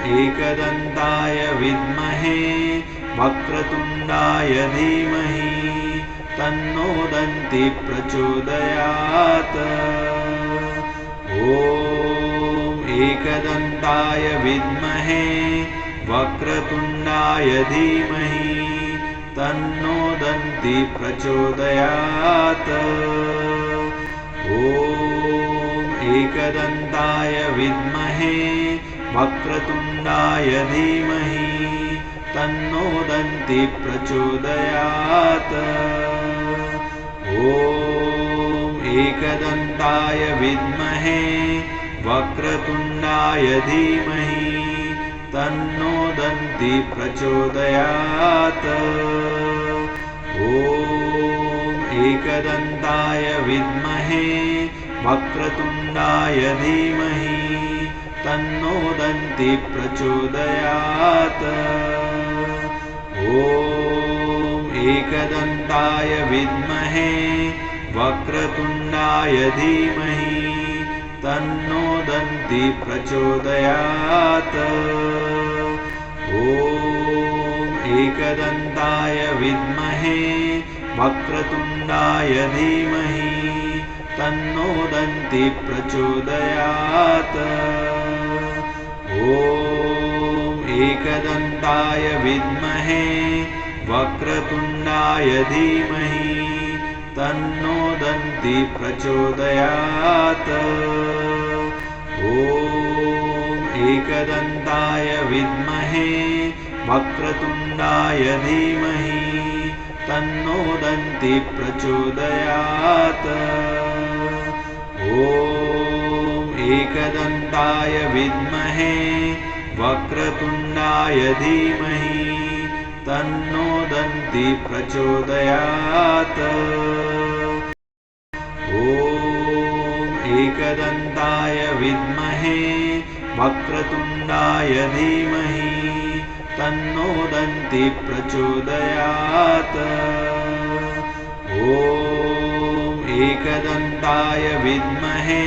एकदन्ताय विद्महे वक्रतुण्डाय धीमहि तन्नो दन्ति प्रचोदयात्। ॐ एकदन्ताय विद्महे वक्रतुण्डाय धीमहि तन्नो दन्ति प्रचोदयात्। ॐ एकदन्ताय विद्महे वक्रतुण्डाय धीमहि तन्नो दन्ति प्रचोदयात्। ॐ एकदन्ताय विद्महे वक्रतुण्डाय धीमहि तन्नो दन्ति प्रचोदयात्। ॐ एकदन्ताय विद्महे वक्रतुण्डाय धीमहि तन्नो दन्ति प्रचोदयात्। ॐ एकदन्ताय विद्महे वक्रतुण्डाय धीमहि तन्नो दन्ति प्रचोदयात्। ॐ एकदन्ताय विद्महे वक्रतुण्डाय धीमहि तन्नो दन्ति प्रचोदयात्। ॐ एकदन्ताय विद्महे वक्रतुण्डाय धीमहि तन्नो दन्ति प्रचोदयात्। ॐ एकदन्ताय विद्महे वक्रतुण्डाय धीमहि तन्नो दन्ति प्रचोदयात्। ॐ एकदन्ताय विद्महे वक्रतुण्डाय धीमहि तन्नो दन्ति प्रचोदयात्। ॐ एकदन्ताय विद्महे वक्रतुण्डाय धीमहि तन्नो दन्ति प्रचोदयात्। ॐ एकदन्ताय विद्महे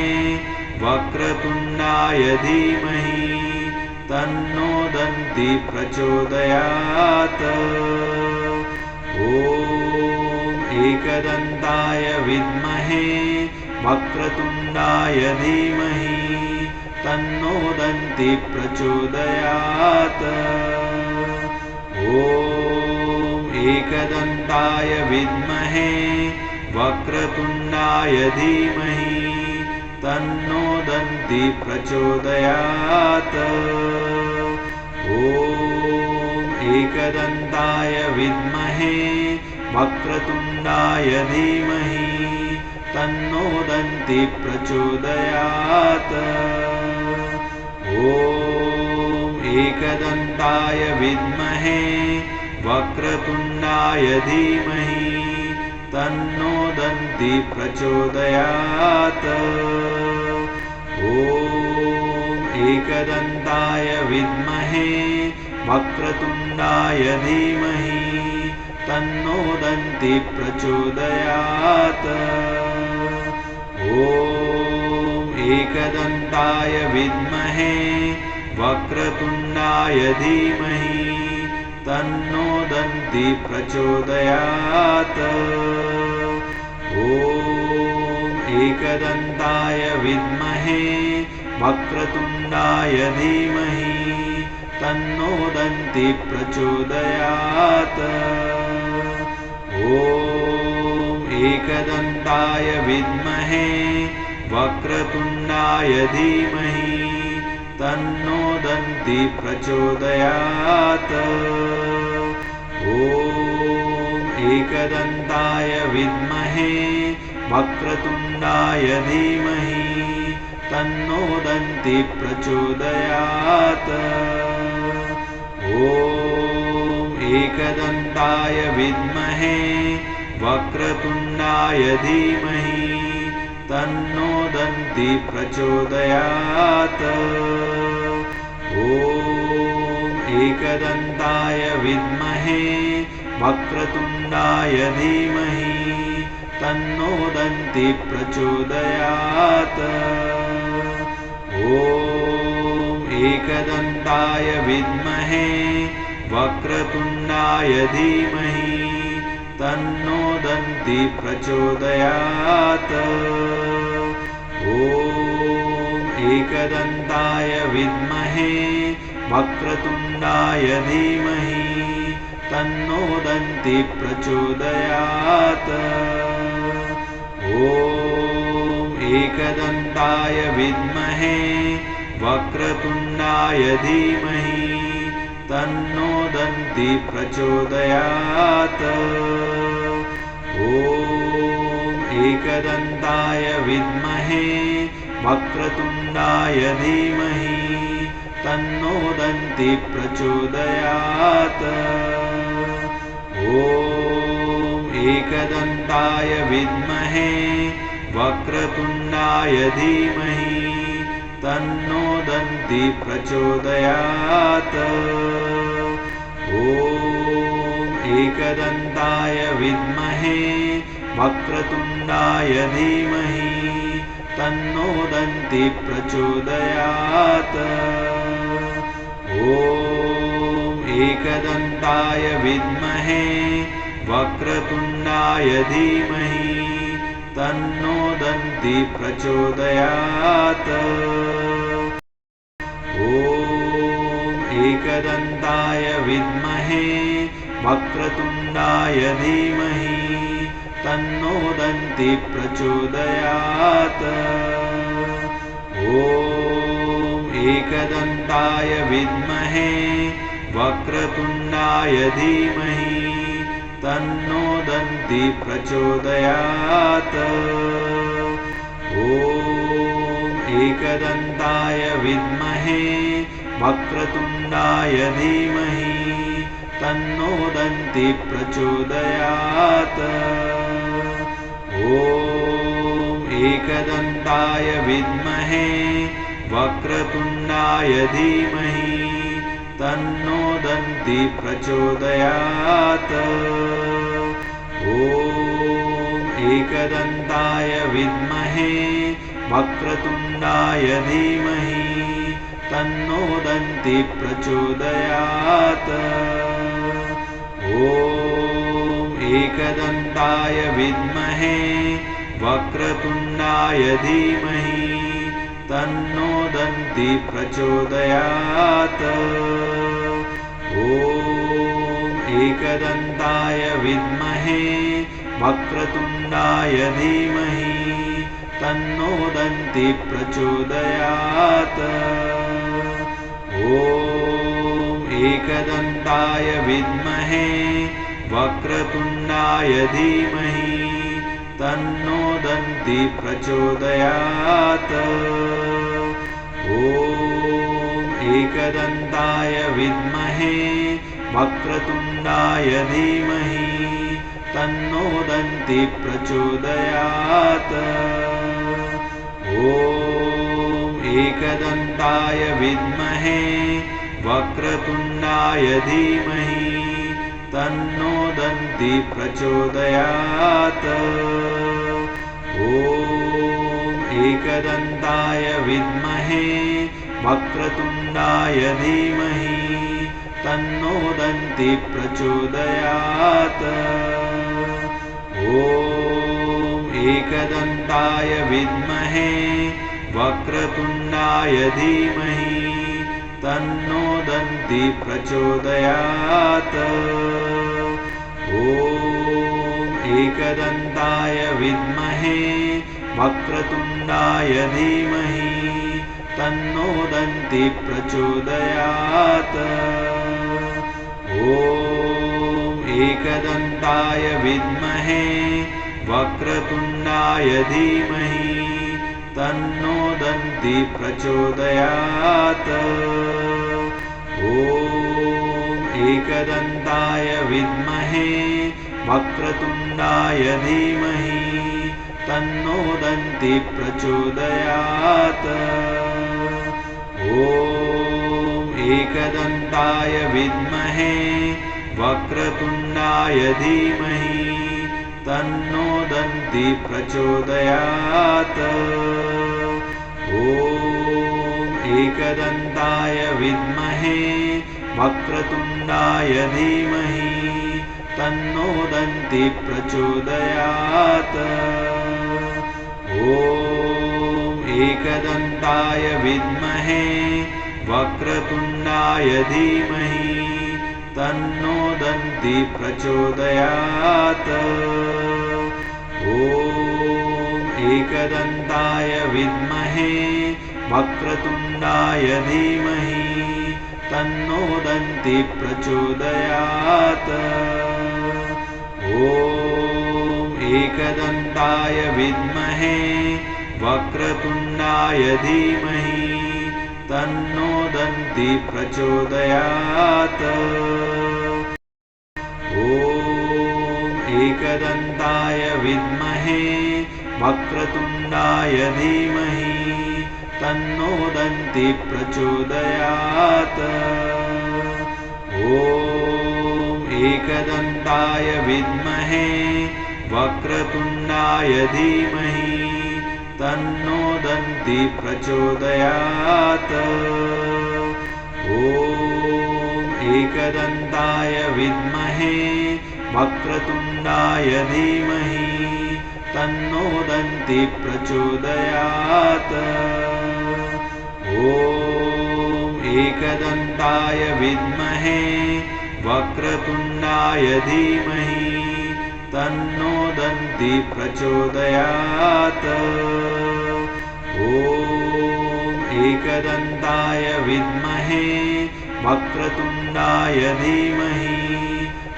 वक्रतुण्डाय धीमहि तन्नो दन्ति प्रचोदयात्। ॐ एकदन्ताय विद्महे वक्रतुण्डाय धीमहि तन्नो दन्ति प्रचोदयात्। ॐ एकदन्ताय विद्महे वक्रतुण्डाय धीमहि तन्नो दन्ति प्रचोदयात्। ॐ एकदन्ताय विद्महे वक्रतुण्डाय धीमहि तन्नो दन्ति प्रचोदयात्। ॐ एकदन्ताय विद्महे वक्रतुण्डाय धीमहि तन्नो दन्ति प्रचोदयात्। ॐ एकदन्ताय विद्महे वक्रतुण्डाय धीमहि तन्नो दन्ति प्रचोदयात्। ॐ एकदन्ताय विद्महे वक्रतुण्डाय धीमहि तन्नो दन्ति प्रचोदयात्। ॐ एकदन्ताय विद्महे वक्रतुण्डाय धीमहि तन्नो दन्ति प्रचोदयात्। ॐ एकदन्ताय विद्महे वक्रतुण्डाय धीमहि तन्नो दन्ति प्रचोदयात्। ॐ एकदन्ताय विद्महे वक्रतुण्डाय धीमहि तन्नो दन्ति प्रचोदयात्। ॐ एकदन्ताय विद्महे वक्रतुण्डाय धीमहि तन्नो दन्ति प्रचोदयात्। ॐ एकदन्ताय विद्महे वक्रतुण्डाय धीमहि तन्नो दन्ति प्रचोदयात्। ॐ एकदन्ताय विद्महे वक्रतुण्डाय धीमहि तन्नो दन्ती प्रचोदयात्। ॐ एकदन्ताय विद्महे वक्रतुण्डाय धीमहि तन्नो दन्ती प्रचोदयात्। ॐ एकदन्ताय विद्महे वक्रतुण्डाय धीमहि तन्नो दन्ती प्रचोदयात्। ॐ एकदन्ताय विद्महे वक्रतुण्डाय धीमहि तन्नो दन्ती प्रचोदयात्। ॐ एकदन्ताय विद्महे वक्रतुण्डाय धीमहि तन्नो दन्ती प्रचोदयात्। ॐ एकदन्ताय विद्महे वक्रतुण्डाय धीमहि तन्नो दन्ती प्रचोदयात्। ॐ एकदन्ताय विद्महे वक्रतुण्डाय धीमहि तन्नो दन्ती प्रचोदयात्। ॐ एकदन्ताय विद्महे वक्रतुण्डाय धीमहि तन्नो दन्ती प्रचोदयात्। ॐ एकदन्ताय विद्महे वक्रतुण्डाय धीमहि तन्नो दन्ती प्रचोदयात्। ॐ एकदन्ताय विद्महे वक्रतुण्डाय धीमहि तन्नो दन्ती प्रचोदयात्। ॐ एकदन्ताय विद्महे वक्रतुण्डाय धीमहि तन्नो दन्ती प्रचोदयात्। ॐ एकदन्ताय विद्महे वक्रतुण्डाय धीमहि तन्नो दन्ती प्रचोदयात्। ॐ एकदन्ताय विद्महे वक्रतुण्डाय धीमहि तन्नो दन्ती प्रचोदयात्। ॐ एकदन्ताय विद्महे वक्रतुण्डाय धीमहि तन्नो दन्ती प्रचोदयात्। ॐ एकदन्ताय विद्महे वक्रतुण्डाय धीमहि तन्नो दन्ती प्रचोदयात्। ॐ एकदन्ताय विद्महे वक्रतुण्डाय धीमहि तन्नो दन्ती प्रचोदयात्। ॐ एकदन्ताय विद्महे वक्रतुण्डाय धीमहि तन्नो दन्ती प्रचोदयात्। ॐ एकदन्ताय विद्महे वक्रतुण्डाय धीमहि तन्नो दन्ती प्रचोदयात्। ॐ एकदन्ताय विद्महे वक्रतुण्डाय धीमहि तन्नो दन्ती प्रचोदयात्। ॐ एकदन्ताय विद्महे वक्रतुण्डाय धीमहि तन्नो दन्ती प्रचोदयात्। ॐ एकदन्ताय विद्महे वक्रतुण्डाय धीमहि तन्नो दन्ती प्रचोदयात्। ॐ एकदन्ताय विद्महे वक्रतुण्डाय धीमहि तन्नो दन्ती प्रचोदयात्। ॐ एकदन्ताय विद्महे वक्रतुण्डाय धीमहि तन्नो दन्ती प्रचोदयात्। ॐ एकदन्ताय विद्महे वक्रतुण्डाय धीमहि तन्नो दन्ति प्रचोदयात्। ॐ एकदन्ताय विद्महे वक्रतुण्डाय धीमहि तन्नो दन्ति प्रचोदयात्। ॐ एकदन्ताय विद्महे वक्रतुण्डाय धीमहि तन्नो दन्ति प्रचोदयात्। ॐ एकदन्ताय विद्महे वक्रतुण्डाय धीमहि तन्नो दन्ति प्रचोदयात्। ॐ एकदन्ताय विद्महे वक्रतुण्डाय धीमहि तन्नो दन्ति प्रचोदयात्। ॐ एकदन्ताय विद्महे वक्रतुण्डाय धीमहि तन्नो दन्ति प्रचोदयात्। ॐ एकदन्ताय विद्महे वक्रतुण्डाय धीमहि तन्नो दन्ति प्रचोदयात्। ॐ एकदन्ताय विद्महे वक्रतुण्डाय धीमहि तन्नो दन्ति प्रचोदयात्। ॐ एकदन्ताय विद्महे वक्रतुण्डाय धीमहि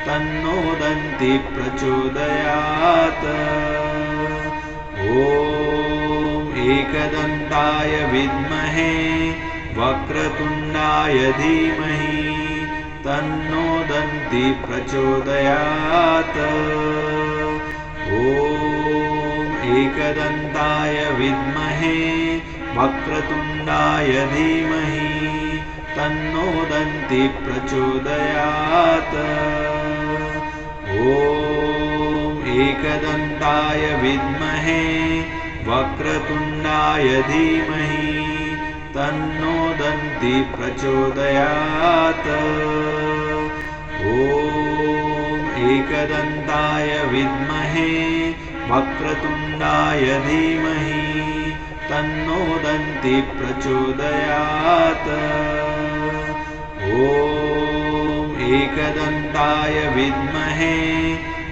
तन्नो दन्ति प्रचोदयात्। ॐ एकदन्ताय विद्महे वक्रतुण्डाय धीमहि तन्नो दन्ति प्रचोदयात्। ॐ एकदन्ताय विद्महे वक्रतुण्डाय धीमहि तन्नो दन्ति प्रचोदयात्। ॐ एकदन्ताय विद्महे वक्रतुण्डाय धीमहि तन्नो दन्ति प्रचोदयात्। ॐ एकदन्ताय विद्महे वक्रतुण्डाय धीमहि तन्नो दन्ति प्रचोदयात्। ॐ एकदन्ताय विद्महे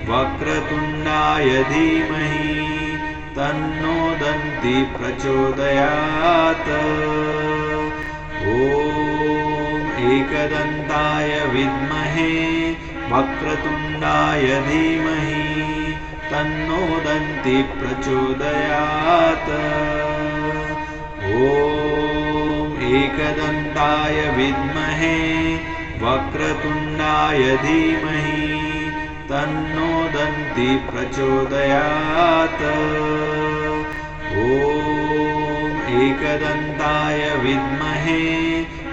वक्रतुण्डाय धीमहि तन्नो दन्ति प्रचोदयात्। ॐ एकदन्ताय विद्महे वक्रतुण्डाय धीमहि तन्नो दन्ति प्रचोदयात्। ॐ एकदन्ताय विद्महे वक्रतुण्डाय धीमहि तन्नो दन्ति प्रचोदयात्। ॐ एकदन्ताय विद्महे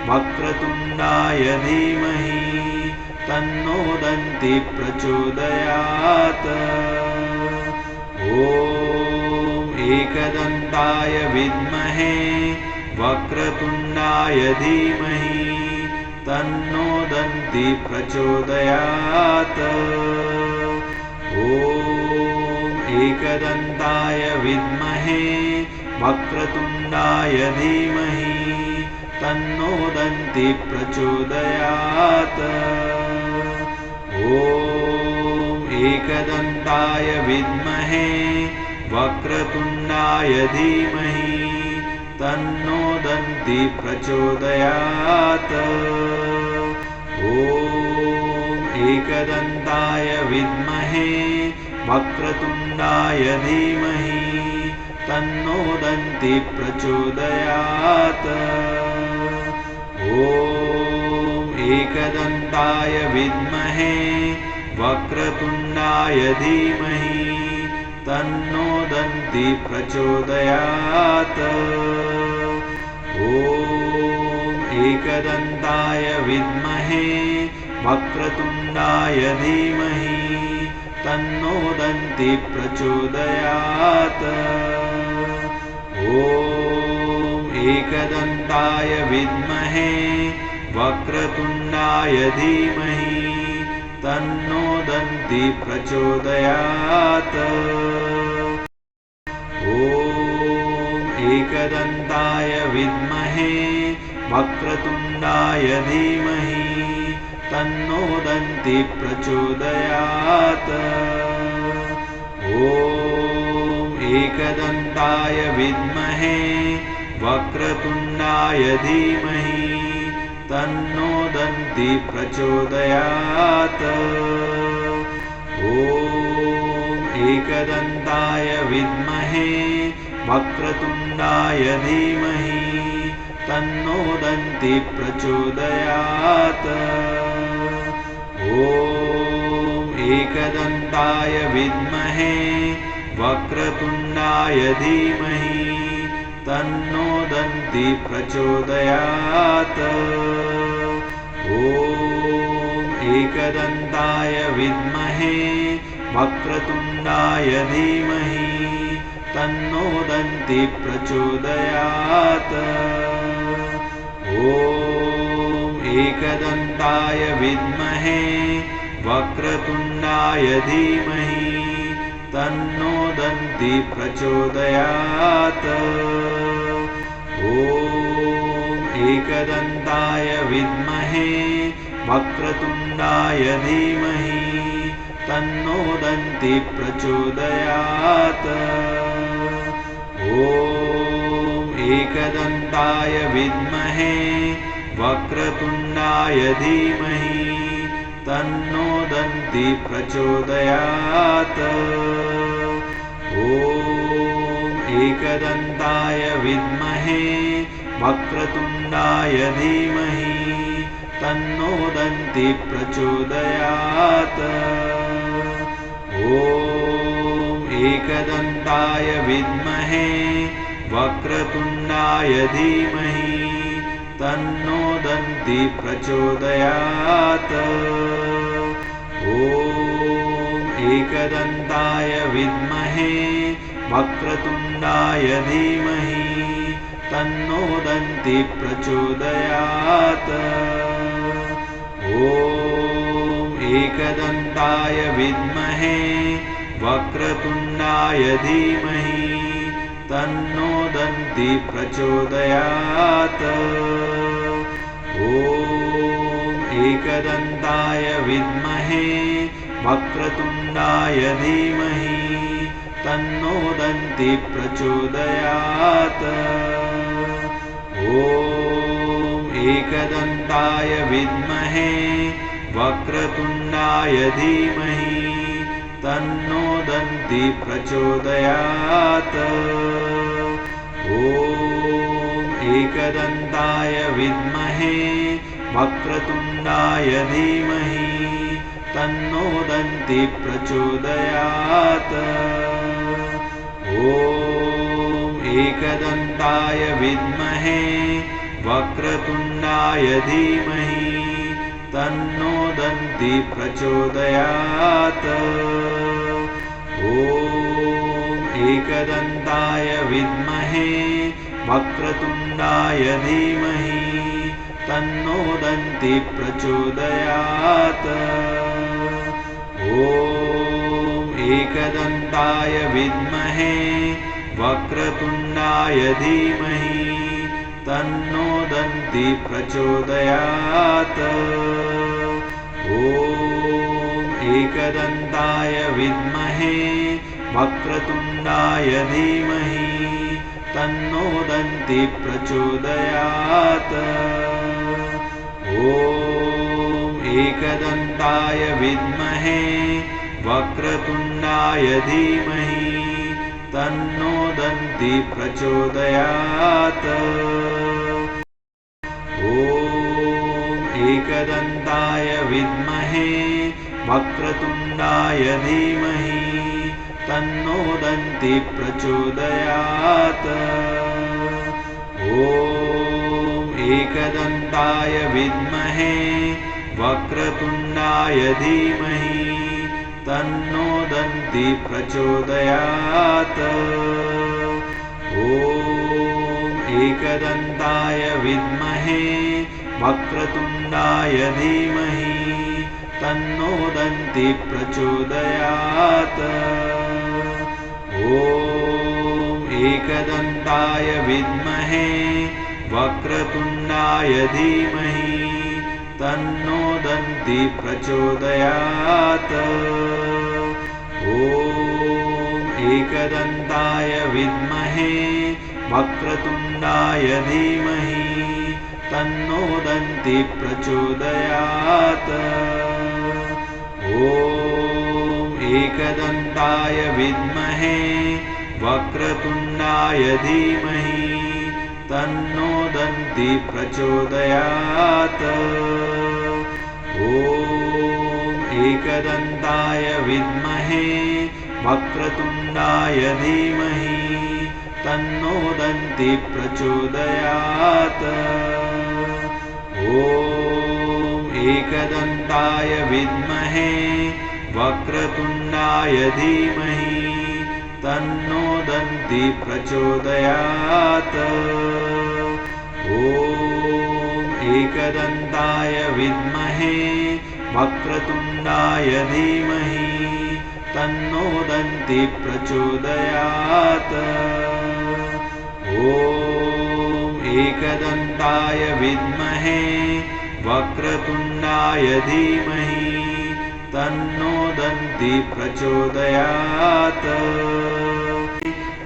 वक्रतुण्डाय धीमहि तन्नो दन्ति प्रचोदयात्। ॐ एकदन्ताय विद्महे वक्रतुण्डाय धीमहि तन्नो दन्ति प्रचोदयात्। ॐ एकदन्ताय विद्महे वक्रतुण्डाय धीमहि तन्नो दन्ति प्रचोदयात्। ॐ एकदन्ताय विद्महे वक्रतुण्डाय धीमहि तन्नो दन्ति प्रचोदयात्। ॐ एकदन्ताय विद्महे वक्रतुण्डाय धीमहि तन्नो दन्ति प्रचोदयात्। ॐ एकदन्ताय विद्महे वक्रतुण्डाय धीमहि तन्नो दन्ति प्रचोदयात्। ॐ एकदन्ताय विद्महे वक्रतुण्डाय धीमहि तन्नो दन्ति प्रचोदयात्। ॐ एकदन्ताय विद्महे वक्रतुण्डाय धीमहि तन्नो दन्ति प्रचोदयात्। ॐ एकदन्ताय विद्महे वक्रतुण्डाय धीमहि तन्नो दन्ति प्रचोदयात्। ॐ एकदन्ताय विद्महे वक्रतुण्डाय धीमहि तन्नो दन्ति प्रचोदयात्। ॐ एकदन्ताय विद्महे वक्रतुण्डाय धीमहि तन्नो दन्ति प्रचोदयात्। ॐ एकदन्ताय विद्महे वक्रतुण्डाय धीमहि तन्नो दन्ति प्रचोदयात्। ॐ एकदन्ताय विद्महे वक्रतुण्डाय धीमहि तन्नो दन्ति प्रचोदयात्। ॐ एकदन्ताय विद्महे वक्रतुण्डाय धीमहि तन्नो दन्ति प्रचोदयात्। ॐ एकदन्ताय विद्महे वक्रतुण्डाय धीमहि तन्नो दन्ति प्रचोदयात्। ॐ एकदन्ताय विद्महे वक्रतुण्डाय धीमहि तन्नो दन्ति प्रचोदयात्। ॐ एकदन्ताय विद्महे वक्रतुण्डाय धीमहि तन्नो दन्ति प्रचोदयात्। ॐ एकदन्ताय विद्महे वक्रतुण्डाय धीमहि तन्नो दन्ति प्रचोदयात्। ॐ एकदन्ताय विद्महे वक्रतुण्डाय धीमहि तन्नो दन्ति प्रचोदयात्। ॐ एकदन्ताय विद्महे वक्रतुण्डाय धीमहि तन्नो दन्ति प्रचोदयात्। ॐ एकदन्ताय विद्महे वक्रतुण्डाय धीमहि तन्नो दन्ति प्रचोदयात्। ॐ एकदन्ताय विद्महे वक्रतुण्डाय धीमहि तन्नो दन्ति प्रचोदयात्। ॐ एकदन्ताय विद्महे वक्रतुण्डाय धीमहि तन्नो दन्ति प्रचोदयात्। ॐ एकदन्ताय विद्महे वक्रतुण्डाय धीमहि तन्नो दन्ति प्रचोदयात्। ॐ एकदन्ताय विद्महे वक्रतुण्डाय धीमहि तन्नो दन्ति प्रचोदयात्। ॐ एकदन्ताय विद्महे वक्रतुण्डाय धीमहि तन्नो दन्ति प्रचोदयात्। ॐ एकदन्ताय विद्महे वक्रतुण्डाय धीमहि तन्नो दन्ति प्रचोदयात्। ॐ एकदन्ताय विद्महे वक्रतुण्डाय धीमहि तन्नो दन्ति प्रचोदयात्। ॐ एकदन्ताय विद्महे वक्रतुण्डाय धीमहि तन्नो दन्ति प्रचोदयात्। ॐ एकदन्ताय विद्महे वक्रतुण्डाय धीमहि तन्नो दन्ति प्रचोदयात्। ॐ एकदन्ताय विद्महे वक्रतुण्डाय धीमहि तन्नो दन्ति प्रचोदयात्। ॐ एकदन्ताय विद्महे वक्रतुण्डाय धीमहि तन्नो दन्ति प्रचोदयात्। ॐ एकदन्ताय विद्महे वक्रतुण्डाय धीमहि तन्नो दन्ति प्रचोदयात्। ॐ एकदन्ताय विद्महे वक्रतुण्डाय धीमहि तन्नो दन्ति प्रचोदयात्। ॐ एकदन्ताय विद्महे वक्रतुण्डाय धीमहि तन्नो दन्ति प्रचोदयात्। ॐ एकदन्ताय विद्महे वक्रतुण्डाय धीमहि तन्नो दन्ति प्रचोदयात्। ॐ एकदन्ताय विद्महे वक्रतुण्डाय धीमहि तन्नो दन्ति प्रचोदयात्। ॐ एकदन्ताय विद्महे वक्रतुण्डाय धीमहि तन्नो दन्ति प्रचोदयात्।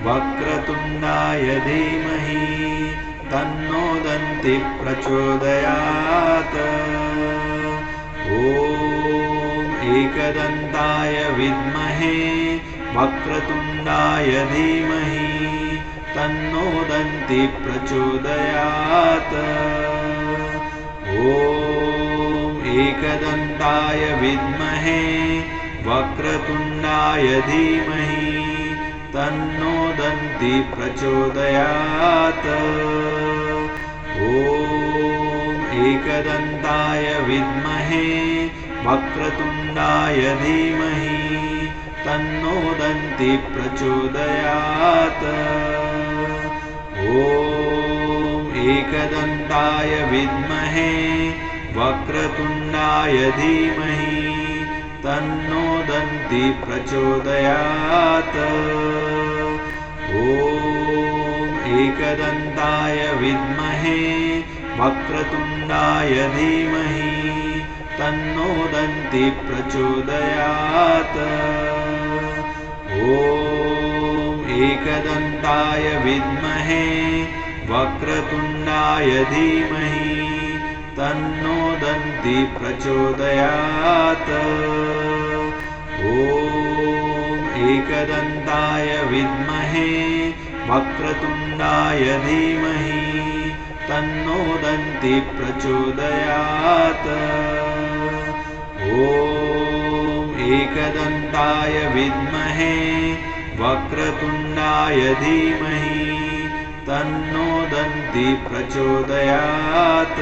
वक्रतुण्डाय धीमहि तन्नो दन्ति प्रचोदयात्। ॐ एकदन्ताय विद्महे वक्रतुण्डाय धीमहि तन्नो दन्ति प्रचोदयात्। ॐ एकदन्ताय विद्महे वक्रतुण्डाय धीमहि तन्नो दन्ति प्रचोदयात्। ॐ एकदन्ताय विद्महे वक्रतुण्डाय धीमहि तन्नो दन्ति प्रचोदयात्। ॐ एकदन्ताय विद्महे वक्रतुण्डाय धीमहि तन्नो दन्ति प्रचोदयात्। ॐ एकदन्ताय विद्महे वक्रतुण्डाय धीमहि तन्नो दन्ति प्रचोदयात्। ॐ एकदन्ताय विद्महे वक्रतुण्डाय धीमहि तन्नो दन्ति प्रचोदयात्। ॐ एकदन्ताय विद्महे वक्रतुण्डाय धीमहि तन्नो दन्ति प्रचोदयात्। ॐ एकदन्ताय विद्महे वक्रतुण्डाय धीमहि तन्नो दन्ति प्रचोदयात्।